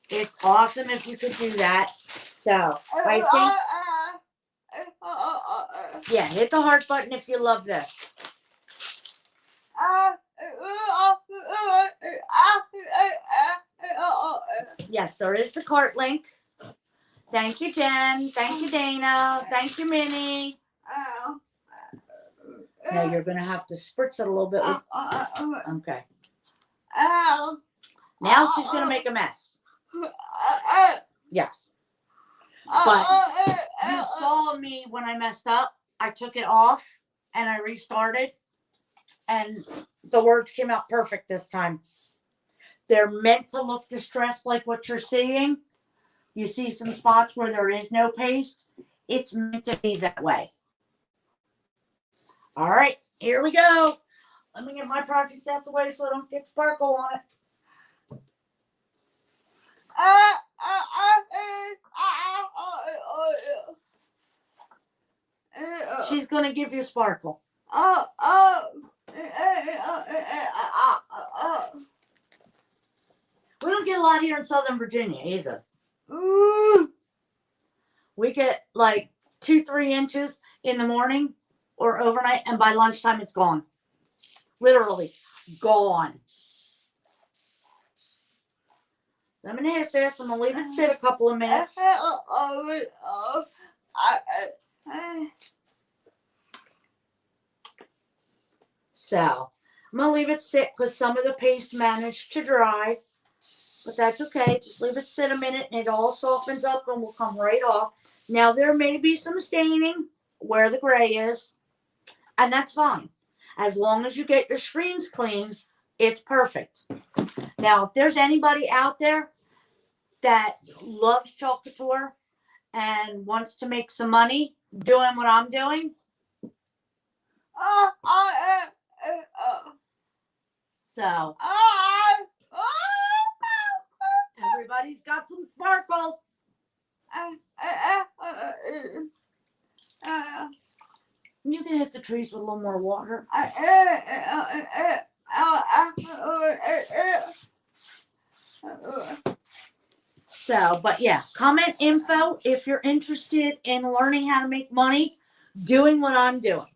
It's awesome if you could do that. So I think, yeah, hit the heart button if you love this. Yes, there is the cart link. Thank you, Jen. Thank you, Dana. Thank you, Minnie. Now you're going to have to spritz it a little bit. Okay. Now she's going to make a mess. Yes. But you saw me when I messed up. I took it off and I restarted. And the words came out perfect this time. They're meant to look distressed like what you're seeing. You see some spots where there is no paste. It's meant to be that way. All right, here we go. Let me get my project out the way so I don't get sparkle on it. She's going to give you sparkle. We don't get a lot here in Southern Virginia either. We get like 2-3 inches in the morning or overnight, and by lunchtime it's gone. Literally gone. So I'm going to hit this. I'm going to leave it sit a couple of minutes. So I'm going to leave it sit because some of the paste managed to dry. But that's okay. Just leave it sit a minute and it all softens up and will come right off. Now there may be some staining where the gray is. And that's fine. As long as you get your screens clean, it's perfect. Now, if there's anybody out there that loves Chalk Couture and wants to make some money doing what I'm doing, so everybody's got some sparkles. You can hit the trees with a little more water. So, but yeah, comment info if you're interested in learning how to make money doing what I'm doing.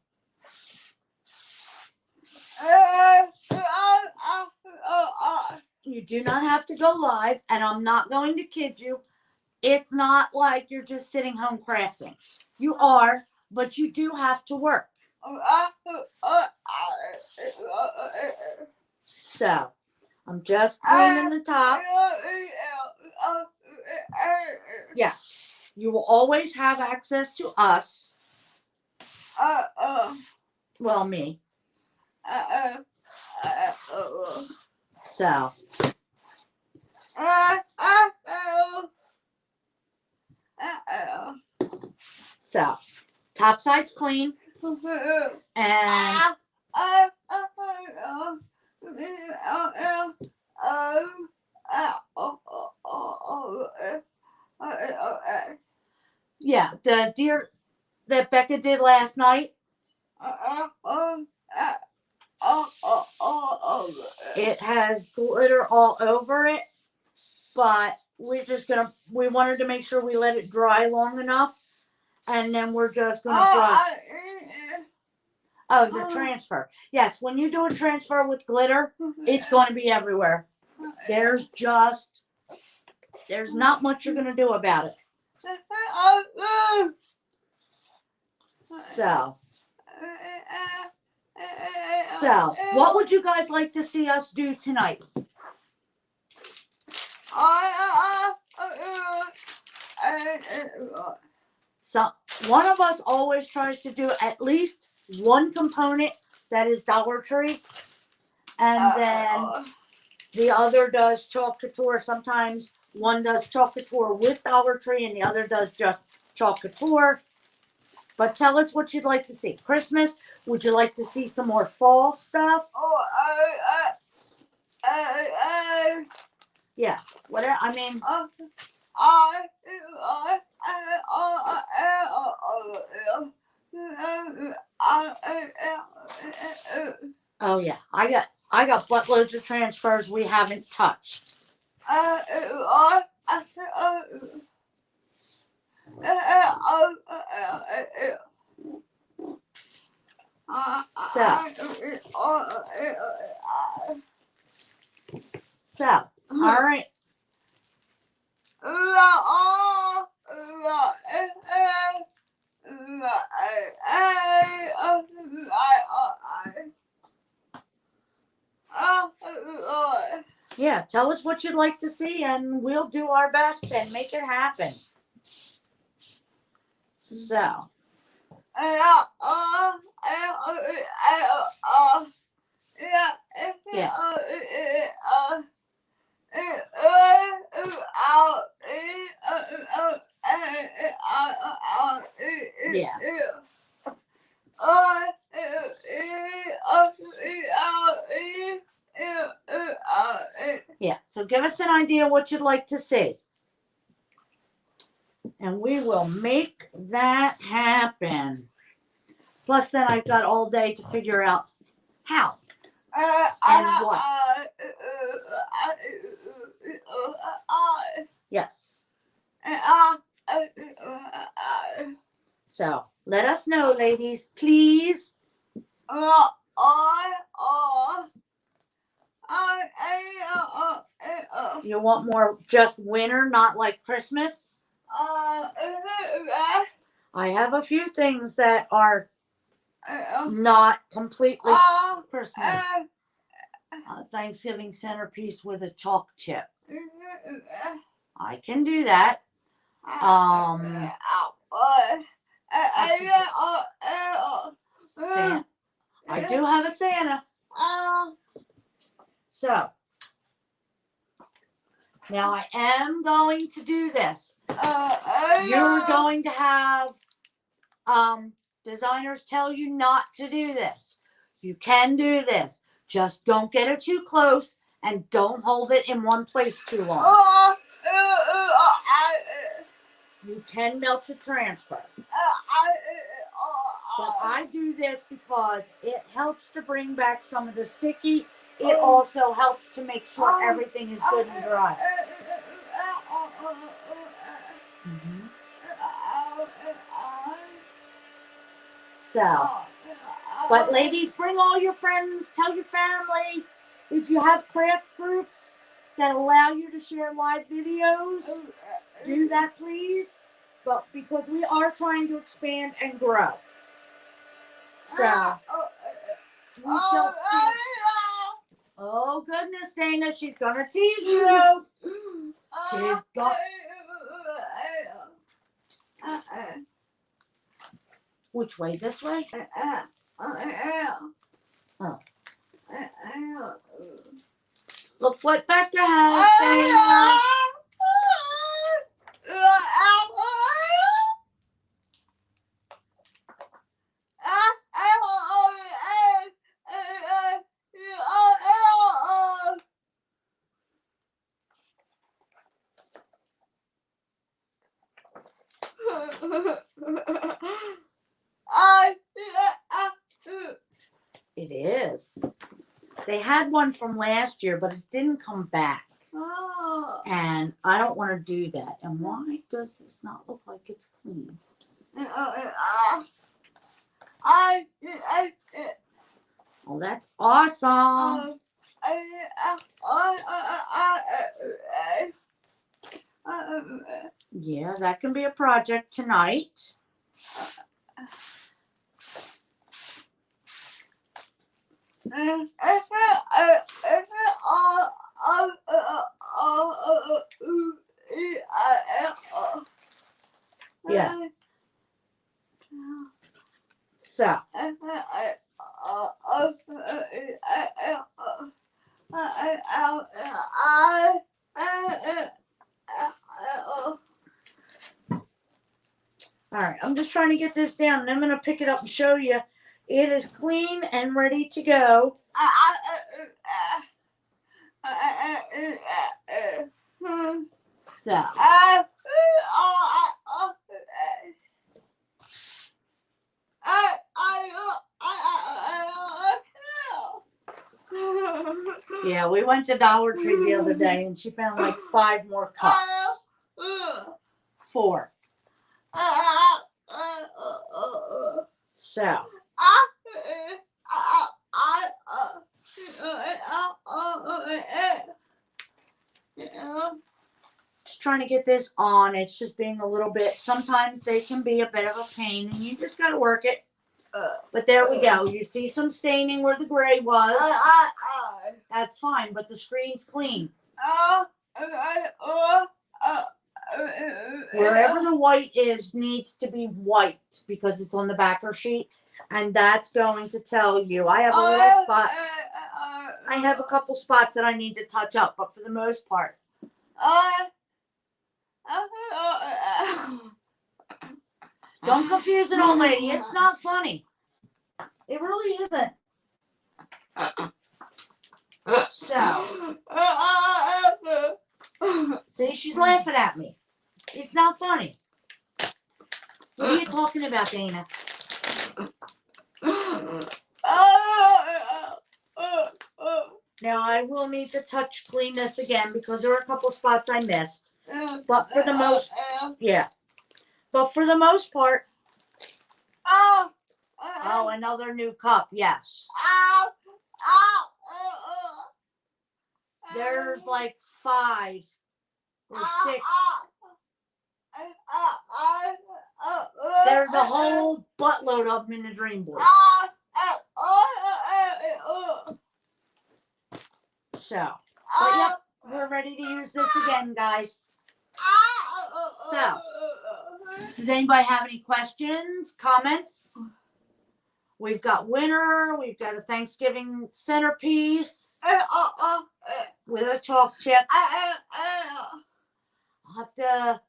You do not have to go live, and I'm not going to kid you. It's not like you're just sitting home crafting. You are, but you do have to work. So, I'm just cleaning the top. Yes, you will always have access to us. Well, me. So. So, top side's clean. And yeah, the deer that Becca did last night, it has glitter all over it, but we wanted to make sure we let it dry long enough, and then we're just gonna brush. Oh, the transfer. Yes, when you do a transfer with glitter, it's going to be everywhere. There's not much you're going to do about it. So, what would you guys like to see us do tonight? So, one of us always tries to do at least one component that is Dollar Tree, and then the other does Chalk Couture. Sometimes one does Chalk Couture with Dollar Tree, and the other does just Chalk Couture. But tell us what you'd like to see. Christmas, would you like to see some more fall stuff? Yeah, whatever. I mean, oh yeah, I got buttloads of transfers we haven't touched. So, all right. Yeah, tell us what you'd like to see, and we'll do our best and make it happen. So. Yeah. Yeah, so give us an idea what you'd like to see. And we will make that happen. Plus, then I've got all day to figure out how and what. Yes. So, let us know, ladies, please. You want more just winter, not like Christmas? I have a few things that are not completely Christmas. Thanksgiving centerpiece with a chalk chip. I can do that. Santa. I do have a Santa. So, now I am going to do this. You're going to have designers tell you not to do this. You can do this. Just don't get it too close and don't hold it in one place too long. You can melt the transfer. But I do this because it helps to bring back some of the sticky. It also helps to make sure everything is good and dry. Mm-hmm. So, but ladies, bring all your friends, tell your family. If you have craft groups that allow you to share live videos, do that please. But because we are trying to expand and grow. So, we shall see. Oh goodness, Dana, she's gonna tease you. She's got. Which way? This way? Oh. Look what Becca has, Dana. It is. They had one from last year, but it didn't come back. And I don't want to do that. And why does this not look like it's clean? Well, that's awesome. Yeah, that can be a project tonight. Yeah. So, all right, I'm just trying to get this down, and I'm going to pick it up and show you. It is clean and ready to go. So, yeah, we went to Dollar Tree the other day, and she found like 5 more cups. 4. So, just trying to get this on. It's just being a little bit, sometimes they can be a bit of a pain, and you just got to work it. But there we go. You see some staining where the gray was. That's fine, but the screen's clean. Wherever the white is needs to be white because it's on the backer sheet, and that's going to tell you. I have a little spot. I have a couple spots that I need to touch up, but for the most part. Don't confuse an old lady. It's not funny. It really isn't. So, see, she's laughing at me. It's not funny. What are you talking about, Dana? Now, I will need to touch clean this again because there are a couple spots I missed. But for the most, yeah. But for the most part, oh, another new cup, yes. There's like 5 or 6. There's a whole buttload of them in the dream board. So, but yep, we're ready to use this again, guys. So, does anybody have any questions, comments? We've got winter. We've got a Thanksgiving centerpiece with a chalk chip. I'll have to.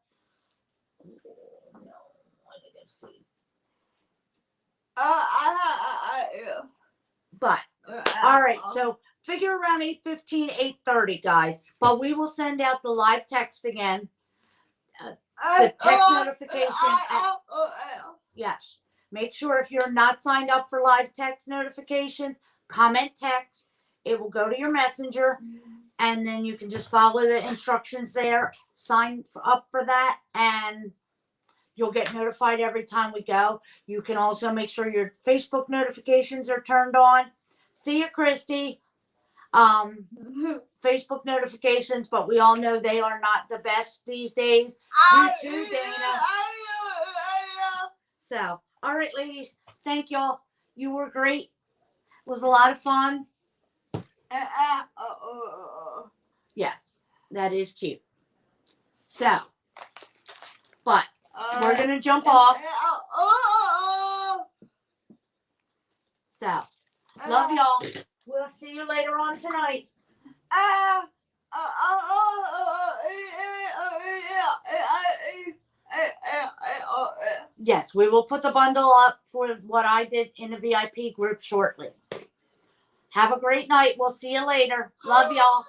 But all right, so figure around 8:15, 8:30, guys. But we will send out the live text again. The text notification. Yes. Make sure if you're not signed up for live text notifications, comment text. It will go to your messenger, and then you can just follow the instructions there. Sign up for that, and you'll get notified every time we go. You can also make sure your Facebook notifications are turned on. See you, Christy. Facebook notifications, but we all know they are not the best these days. You too, Dana. So, all right, ladies. Thank y'all. You were great. It was a lot of fun. Yes, that is cute. So, but we're going to jump off. So, love y'all. We'll see you later on tonight. Yes, we will put the bundle up for what I did in the VIP group shortly. Have a great night. We'll see you later. Love y'all.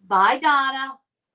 Bye, Donna.